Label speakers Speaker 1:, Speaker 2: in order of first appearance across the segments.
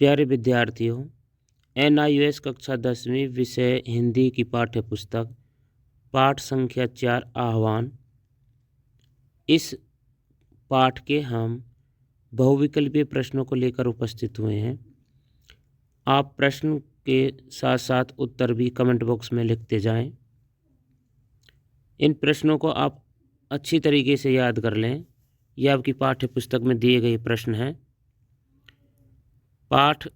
Speaker 1: प्यारे विद्यार्थियों, NIOS कक्षा 10वीं विषय हिंदी की पाठ्य पुस्तक पाठ संख्या 4 आह्वान। इस पाठ के हम बहुविकल्पीय प्रश्नों को लेकर उपस्थित हुए हैं। आप प्रश्न के साथ साथ उत्तर भी कमेंट बॉक्स में लिखते जाएं। इन प्रश्नों को आप अच्छी तरीके से याद कर लें। ये आपकी पाठ्य पुस्तक में दिए गए प्रश्न हैं। पाठ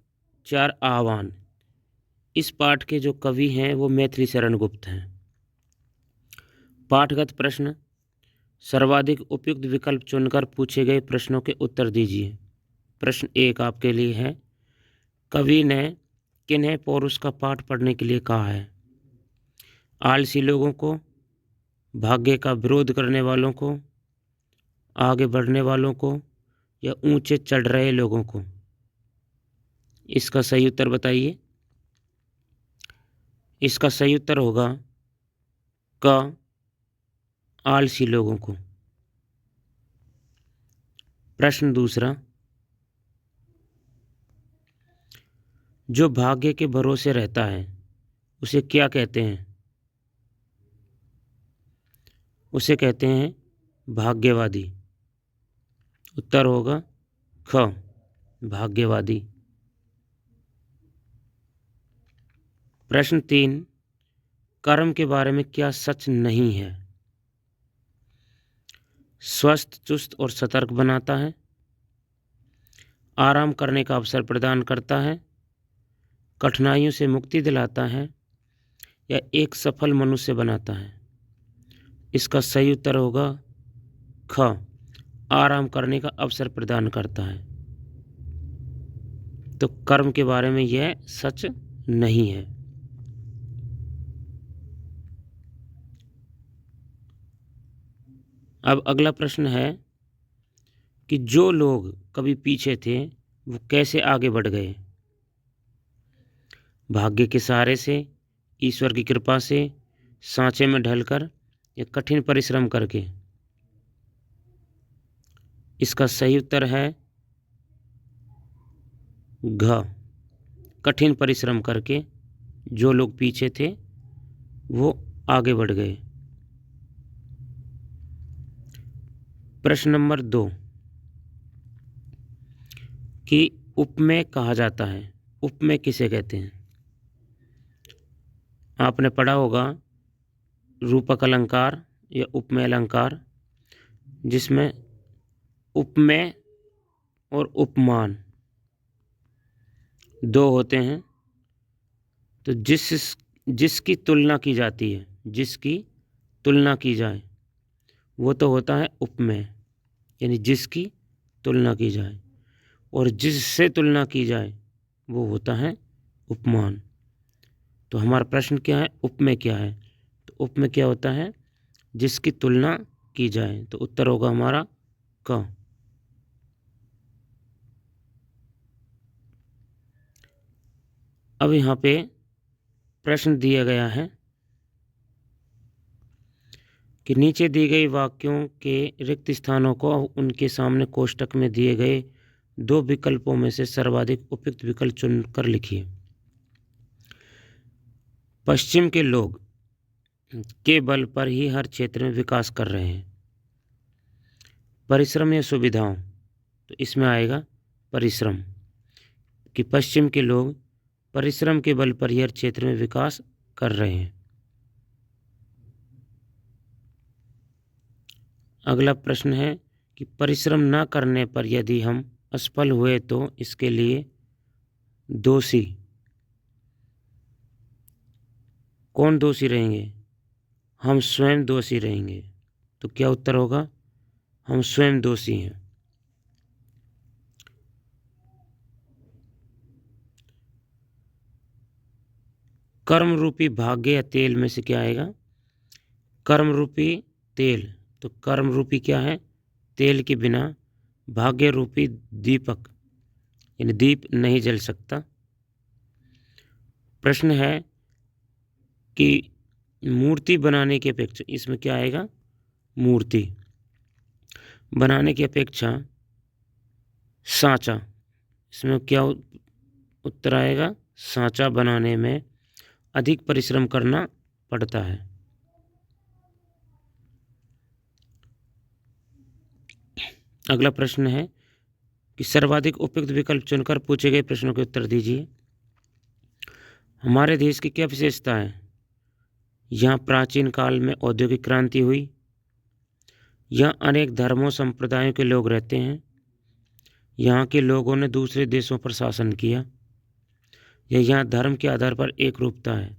Speaker 1: 4 आह्वान। इस पाठ के जो कवि हैं वो मैथिली शरण गुप्त हैं। पाठगत प्रश्न, सर्वाधिक उपयुक्त विकल्प चुनकर पूछे गए प्रश्नों के उत्तर दीजिए। प्रश्न 1 आपके लिए है, कवि ने किन्हें पौरुष का पाठ पढ़ने के लिए कहा है? आलसी लोगों को, भाग्य का विरोध करने वालों को, आगे बढ़ने वालों को, या ऊंचे चढ़ रहे लोगों को? इसका सही उत्तर बताइए। इसका सही उत्तर होगा क, आलसी लोगों को। प्रश्न दूसरा, जो भाग्य के भरोसे रहता है उसे क्या कहते हैं? उसे कहते हैं भाग्यवादी। उत्तर होगा ख, भाग्यवादी। प्रश्न 3, कर्म के बारे में क्या सच नहीं है? स्वस्थ, चुस्त और सतर्क बनाता है, आराम करने का अवसर प्रदान करता है, कठिनाइयों से मुक्ति दिलाता है, या एक सफल मनुष्य बनाता है? इसका सही उत्तर होगा ख, आराम करने का अवसर प्रदान करता है। तो कर्म के बारे में यह सच नहीं है। अब अगला प्रश्न है कि जो लोग कभी पीछे थे वो कैसे आगे बढ़ गए? भाग्य के सहारे से, ईश्वर की कृपा से, सांचे में ढलकर, या कठिन परिश्रम करके? इसका सही उत्तर है घ, कठिन परिश्रम करके जो लोग पीछे थे वो आगे बढ़ गए। प्रश्न नंबर 2, कि उपमेय कहा जाता है। उपमेय किसे कहते हैं? आपने पढ़ा होगा रूपक अलंकार या उपमेय अलंकार, जिसमें उपमेय और उपमान दो होते हैं। तो जिसकी तुलना की जाती है, जिसकी तुलना की जाए वो तो होता है उपमेय, यानी जिसकी तुलना की जाए, और जिससे तुलना की जाए वो होता है उपमान। तो हमारा प्रश्न क्या है? उपमेय क्या है? तो उपमेय क्या होता है? जिसकी तुलना की जाए। तो उत्तर होगा हमारा क। अब यहाँ पे प्रश्न दिया गया है कि नीचे दी गई वाक्यों के रिक्त स्थानों को उनके सामने कोष्टक में दिए गए दो विकल्पों में से सर्वाधिक उपयुक्त विकल्प चुनकर लिखिए। पश्चिम के लोग के बल पर ही हर क्षेत्र में विकास कर रहे हैं। परिश्रम या सुविधाओं? तो इसमें आएगा परिश्रम, कि पश्चिम के लोग परिश्रम के बल पर ही हर क्षेत्र में विकास कर रहे हैं। अगला प्रश्न है कि परिश्रम न करने पर यदि हम असफल हुए तो इसके लिए दोषी कौन दोषी रहेंगे? हम स्वयं दोषी रहेंगे। तो क्या उत्तर होगा? हम स्वयं दोषी हैं। कर्म रूपी भाग्य या तेल में से क्या आएगा? कर्म रूपी तेल। तो कर्म रूपी क्या है? तेल के बिना भाग्य रूपी दीपक यानी दीप नहीं जल सकता। प्रश्न है कि मूर्ति बनाने की अपेक्षा, इसमें क्या आएगा? मूर्ति बनाने की अपेक्षा सांचा, इसमें क्या उत्तर आएगा सांचा बनाने में अधिक परिश्रम करना पड़ता है। अगला प्रश्न है कि सर्वाधिक उपयुक्त विकल्प चुनकर पूछे गए प्रश्नों के उत्तर दीजिए। हमारे देश की क्या विशेषता है? यहाँ प्राचीन काल में औद्योगिक क्रांति हुई। यहाँ अनेक धर्मों संप्रदायों के लोग रहते हैं। यहाँ के लोगों ने दूसरे देशों पर शासन किया। या यहाँ धर्म के आधार पर एक रूपता है।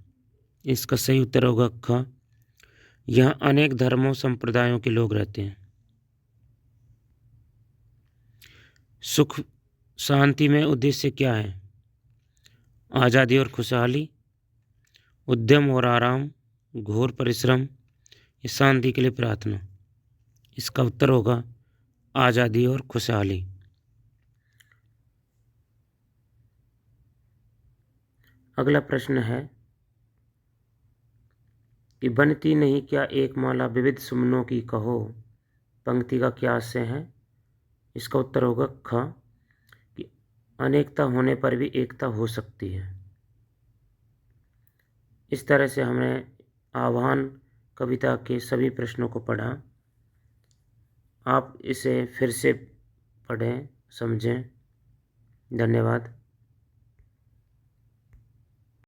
Speaker 1: इसका सही उत्तर होगा ख। यहाँ अनेक धर्मों संप्रदायों के लोग रहते हैं। सुख शांति में उद्देश्य क्या है? आज़ादी और खुशहाली, उद्यम और आराम, घोर परिश्रम, या शांति के लिए प्रार्थना। इसका उत्तर होगा आज़ादी और खुशहाली। अगला प्रश्न है कि बनती नहीं क्या एक माला विविध सुमनों की कहो, पंक्ति का क्या आशय है? इसका उत्तर होगा ख कि अनेकता होने पर भी एकता हो सकती है। इस तरह से हमने आह्वान कविता के सभी प्रश्नों को पढ़ा। आप इसे फिर से पढ़ें, समझें। धन्यवाद।